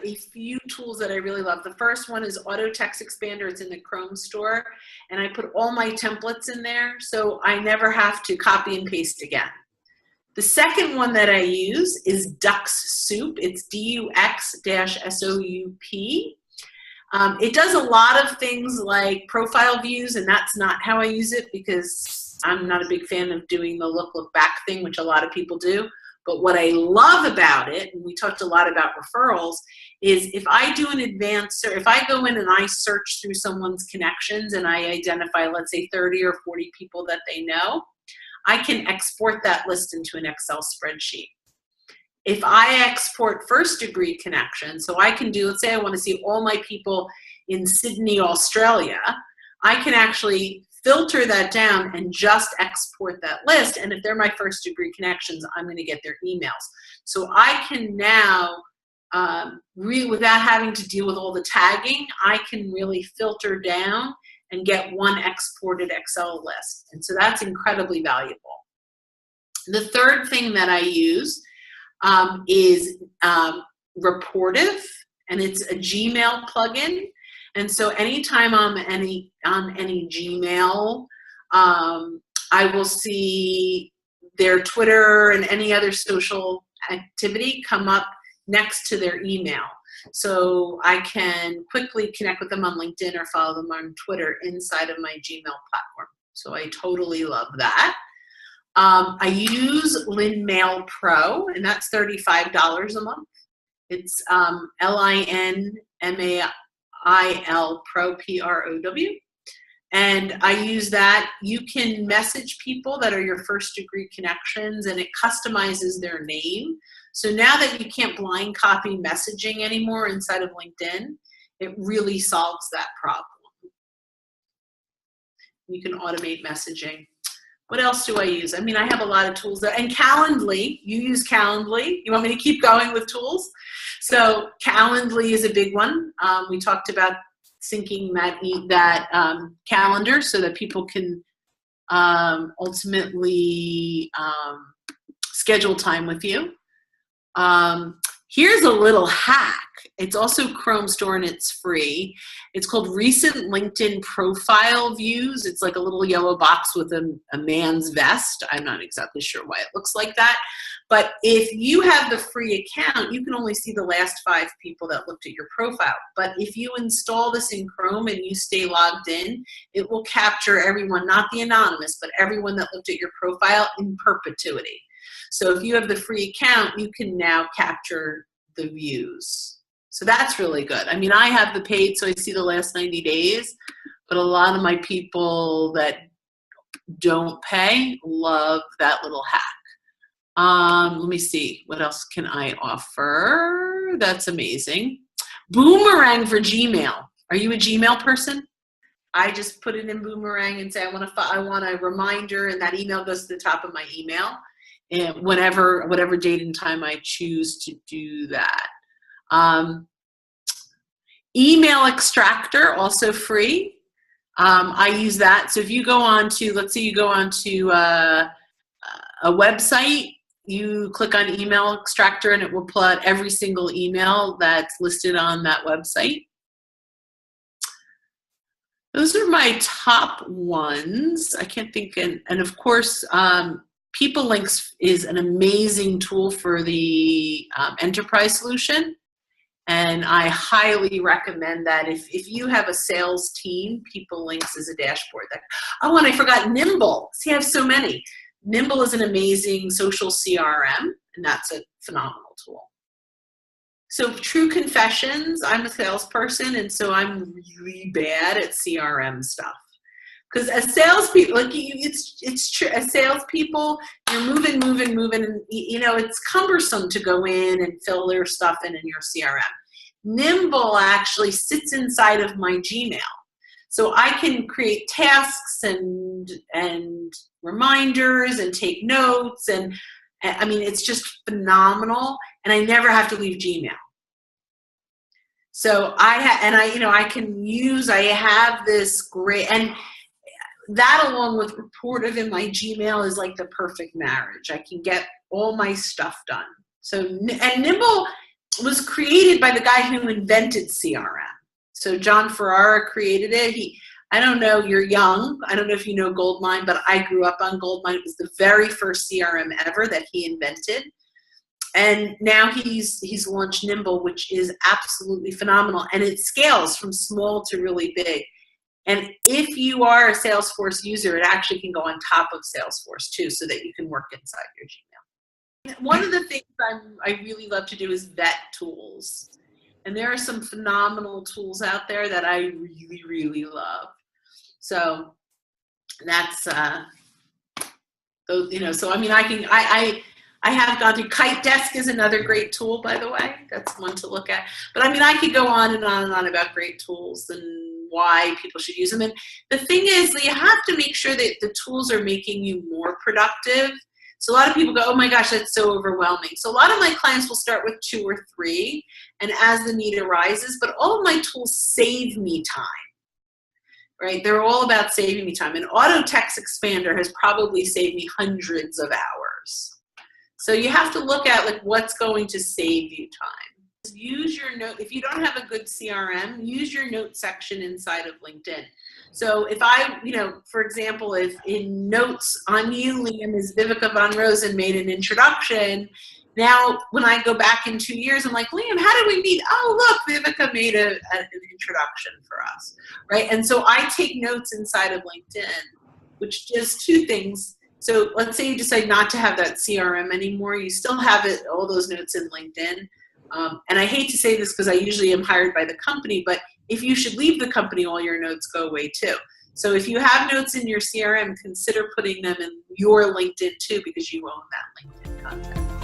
a few tools that I really love. The first one is Auto Text Expander. It's in the Chrome store, and I put all my templates in there, so I never have to copy and paste again. The second one that I use is Dux Soup. It's DUX-SOUP. It does a lot of things like profile views, and that's not how I use it because I'm not a big fan of doing the look back thing, which a lot of people do. But what I love about it, and we talked a lot about referrals, is if I do an advanced, or if I go in and I search through someone's connections and I identify, let's say 30 or 40 people that they know, I can export that list into an Excel spreadsheet. If I export first degree connections, so I can do, let's say I want to see all my people in Sydney, Australia, I can actually filter that down and just export that list. And if they're my first degree connections, I'm going to get their emails. So I can now, without having to deal with all the tagging, I can really filter down and get one exported Excel list. And so that's incredibly valuable. The third thing that I use is Reportive, and it's a Gmail plugin. And so anytime I'm on any Gmail, I will see their Twitter and any other social activity come up next to their email. So I can quickly connect with them on LinkedIn or follow them on Twitter inside of my Gmail platform. So I totally love that. I use LinMail Pro, and that's $35 a month. It's LINMAIL Pro, PROW. And I use that. You can message people that are your first degree connections, and it customizes their name. So now that you can't blind copy messaging anymore inside of LinkedIn, it really solves that problem. You can automate messaging. What else do I use? I mean, I have a lot of tools there. And Calendly, you use Calendly. You want me to keep going with tools? So Calendly is a big one. We talked about syncing that calendar so that people can ultimately schedule time with you. Here's a little hack. It's also Chrome Store and it's free. It's called Recent LinkedIn Profile Views. It's like a little yellow box with a man's vest. I'm not exactly sure why it looks like that. But if you have the free account, you can only see the last 5 people that looked at your profile. But if you install this in Chrome and you stay logged in, it will capture everyone, not the anonymous, but everyone that looked at your profile in perpetuity. So if you have the free account, you can now capture the views. So that's really good. I mean, I have the paid, so I see the last 90 days, but a lot of my people that don't pay love that little hack. Let me see, what else can I offer? That's amazing. Boomerang for Gmail. Are you a Gmail person? I just put it in Boomerang and say I want a reminder, and that email goes to the top of my email, and whatever date and time I choose to do that. Email Extractor, also free. I use that. So if you go on to, let's say you go on to a website, you click on Email Extractor and it will pull out every single email that's listed on that website. Those are my top ones. I can't think, and of course, People Links is an amazing tool for the enterprise solution. And I highly recommend that if you have a sales team, People Links is a dashboard. Oh, and I forgot Nimble. See, I have so many. Nimble is an amazing social CRM, and that's a phenomenal tool. So True Confessions, I'm a salesperson, and so I'm really bad at CRM stuff. Because as salespeople, like it's true. As salespeople, you're moving, and you know it's cumbersome to go in and fill their stuff in your CRM. Nimble actually sits inside of my Gmail, so I can create tasks and reminders and take notes, and I mean it's just phenomenal. And I never have to leave Gmail. So I have this great, and that along with Reportive in my Gmail is like the perfect marriage. I can get all my stuff done. So, and Nimble was created by the guy who invented CRM. So John Ferrara created it. I don't know, you're young. I don't know if you know Goldmine, but I grew up on Goldmine. It was the very first CRM ever that he invented. And now he's launched Nimble, which is absolutely phenomenal. And it scales from small to really big. And if you are a Salesforce user, it actually can go on top of Salesforce too, so that you can work inside your Gmail. One of the things I really love to do is vet tools. And there are some phenomenal tools out there that I really, really love. So that's, you know, so I mean, I have gone through Kite Desk is another great tool, by the way. That's one to look at. But I mean, I could go on and on and on about great tools and why people should use them. And the thing is that you have to make sure that the tools are making you more productive. So a lot of people go, oh my gosh, that's so overwhelming. So a lot of my clients will start with 2 or 3, and as the need arises, but all of my tools save me time, right? They're all about saving me time. And Auto Text Expander has probably saved me hundreds of hours. So you have to look at like what's going to save you time. Use your note. If you don't have a good CRM, use your note section inside of LinkedIn. So if I, you know, for example, if in notes on you, Liam, is Vivica Von Rosen made an introduction. Now, when I go back in 2 years, I'm like, Liam, how did we meet? Oh, look, Vivica made an introduction for us, right? And so I take notes inside of LinkedIn, which does 2 things. So let's say you decide not to have that CRM anymore. You still have it, all those notes in LinkedIn. And I hate to say this because I usually am hired by the company, but if you should leave the company, all your notes go away too. So if you have notes in your CRM, consider putting them in your LinkedIn too, because you own that LinkedIn content.